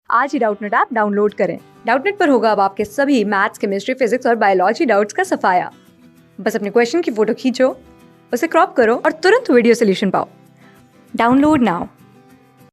आज ही Doubtnut app download करें। Doubtnut पर होगा अब आपके सभी मैथ्स, केमिस्ट्री, फिजिक्स और बायोलॉजी डाउट्स का सफाया। बस अपने क्वेश्चन की फोटो खींचो, उसे क्रॉप करो और तुरंत वीडियो सोल्यूशन पाओ। Download now.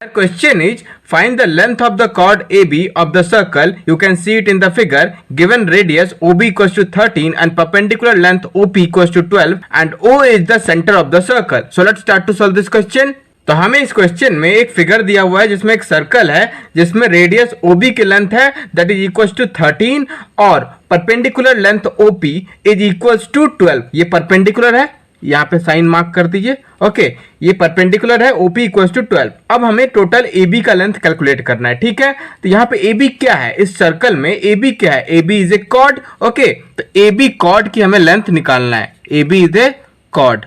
The question is, find the length of the chord AB of the circle. You can see it in the figure. Given radius OB equals to 13 and perpendicular length OP equals to 12 and O is the center of the circle. So let's start to solve this question. तो हमें इस question में एक figure दिया हुआ है जिसमें एक सर्कल है जिसमें रेडियस OB की लेंथ है दैट इज इक्वल्स टू 13 और perpendicular length OP is equals to 12। ये परपेंडिकुलर है, यहाँ पे साइन मार्क कर दीजिए। ओके, ये परपेंडिकुलर है, OP इक्वल्स टू 12। अब हमें टोटल AB का लेंथ कैलकुलेट करना है, ठीक है। तो यहाँ पे AB क्या है, इस सर्कल में AB क्या है, AB is a chord. Okay, तो AB कॉर्ड की हमें लेंथ निकालना है। AB इज ए कॉर्ड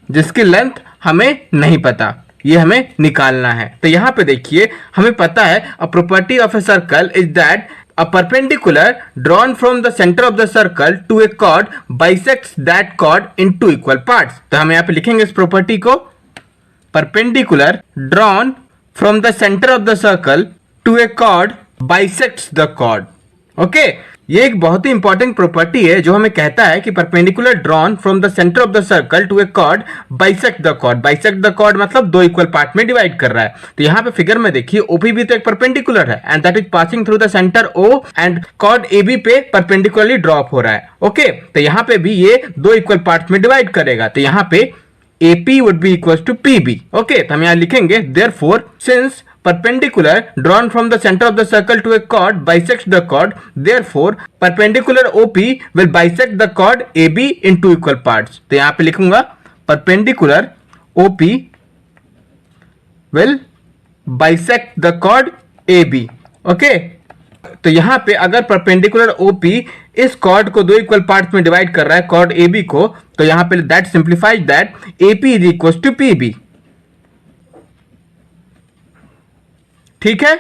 जिसकी लेंथ हमें नहीं पता, ये हमें निकालना है। तो यहाँ पे देखिए हमें पता है a property of a circle is that a perpendicular drawn from the center of the circle to a chord bisects that chord into equal parts। तो हम यहाँ पे लिखेंगे इस प्रॉपर्टी को, perpendicular drawn from the center of the circle to a chord bisects the chord। Okay, ये एक बहुत ही इंपॉर्टेंट प्रॉपर्टी है जो हमें कहता है कि perpendicular drawn from the centre of the circle to a chord bisect the chord. Bisect the chord मतलब दो इक्वल पार्ट में डिवाइड कर रहा है। तो यहाँ पे फिगर में देखिए ओपी भी तो एक परपेंडिकुलर है and that is passing through the centre O and chord AB पे परपेंडिकुलरली ड्रॉप हो रहा है। ओके, तो यहाँ पे भी ये दो इक्वल पार्ट में डिवाइड करेगा। तो यहाँ पे AP would be equals to PB। Okay, तो हम यहाँ लिखेंगे therefore since perpendicular drawn from the center of the circle to a chord bisects the chord, therefore perpendicular OP will bisect the chord AB into equal parts। तो यहाँ पे लिखूंगा perpendicular OP will bisect the chord AB। Okay, तो यहाँ पे अगर perpendicular OP इस cord को दो इक्वल पार्ट्स में डिवाइड कर रहा है, कॉर्ड AB को, तो यहाँ पे that simplifies that AP is equal to PB। ठीक है,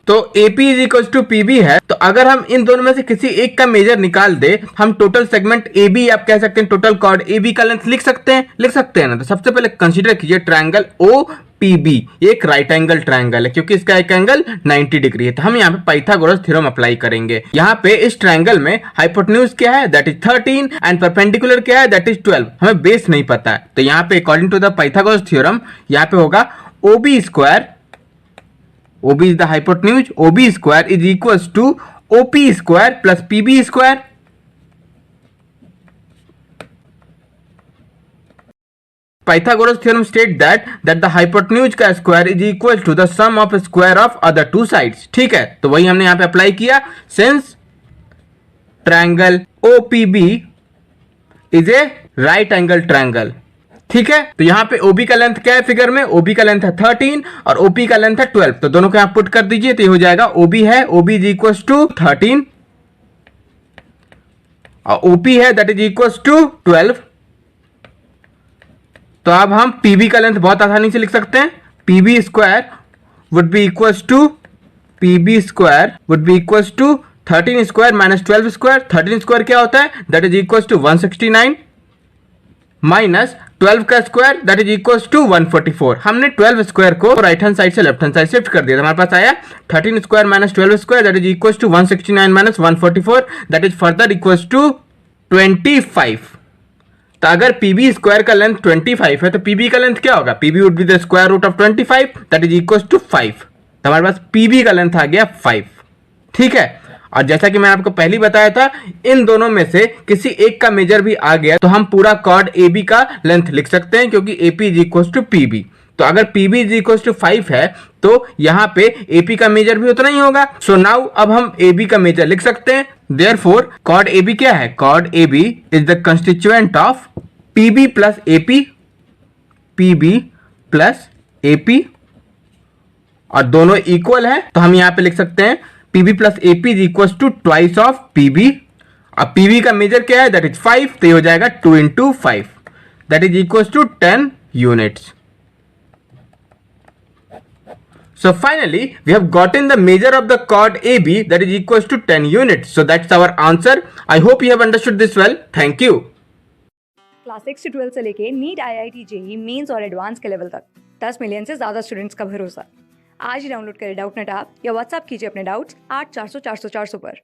तो AP is equal to PB है। तो अगर हम इन दोनों में से किसी एक का मेजर निकाल दे, हम टोटल सेगमेंट AB आप कह सकते हैं, टोटल कॉर्ड AB का लेंथ लिख सकते हैं ना। तो सबसे पहले कंसीडर कीजिए ट्रायंगल OPB, एक राइट एंगल ट्रायंगल है क्योंकि इसका एक एंगल 90 डिग्री है। तो हम यहाँ पे पाइथागोरस थ्योरम अप्लाई करेंगे। यहाँ पे इस ट्रायंगल में हाइपोटेन्यूज क्या है दैट इज 13 एंड परपेंडिकुलर क्या है दैट इज 12। हमें बेस नहीं पता है, तो यहाँ पे according to the Pythagoras theorem यहाँ पे होगा OB square, OB is the hypotenuse, OB square is equals to OP square plus PB square। Pythagoras theorem state that the hypotenuse का square is equal to the sum of square of other two sides। ठीक है, तो वही हमने यहाँ पे apply किया। Since triangle OPB is a right angle triangle। ठीक है, तो यहाँ पे OB का लेंथ क्या है, फिगर में OB का लेंथ है 13 और OP का लेंथ है 12। तो दोनों को यहाँ पुट कर दीजिए, तो ये हो जाएगा OB है, OB इज इक्वल टू 13 और OP है दैट इज इक्वल टू 12। तो अब हम PB का लेंथ बहुत आसानी से लिख सकते हैं। PB square would be equal to PB square would be equal to 13 square minus 12 square. 13 square क्या होता है that is equal to 169 minus 12 का square that is equal to 144। हमने 12 स्क्वायर को राइट हैंड साइड से लेफ्ट हैंड साइड शिफ्ट कर दिया। हमारे पास आया 13 square minus 12 square that is equal to 169 minus 144 that is further equal to 25। तो अगर PB स्क्वायर का लेंथ 25 है तो PB का लेंथ क्या होगा, PB would be the square root of 25 that is equal to 5। तो हमारे पास PB का लेंथ आ गया 5। ठीक है, और जैसा कि मैं आपको पहले बताया था इन दोनों में से किसी एक का मेजर भी आ गया तो हम पूरा कॉर्ड AB का लेंथ लिख सकते हैं क्योंकि AP is equal to PB। तो अगर PB इज इक्वल टू 5 है तो यहाँ पे AP का मेजर भी उतना ही होगा। सो नाउ अब हम AB का मेजर लिख सकते हैं। देयरफॉर कॉर्ड AB क्या है, chord AB is the constituent of PB plus AP, PB plus AP, और दोनों इक्वल है तो हम यहाँ पे लिख सकते हैं PB plus AP is equal to twice of PB। अब PB का मेजर क्या है दैट इज 5, तो ये हो जाएगा 2 into 5 that is equal to 10 units. So finally, we have gotten the measure of the chord AB that is equals to 10 units. So that's our answer. I hope you have understood this well. Thank you. Class 6 से 12 से लेके NEET, IIT, JEE mains और advance के level तक 10 million से ज्यादा students का भरोसा। आज ही डाउनलोड करें डाउटनेट ऐप या व्हाट्सएप कीजिए अपने डाउट्स 8400 400 400 पर।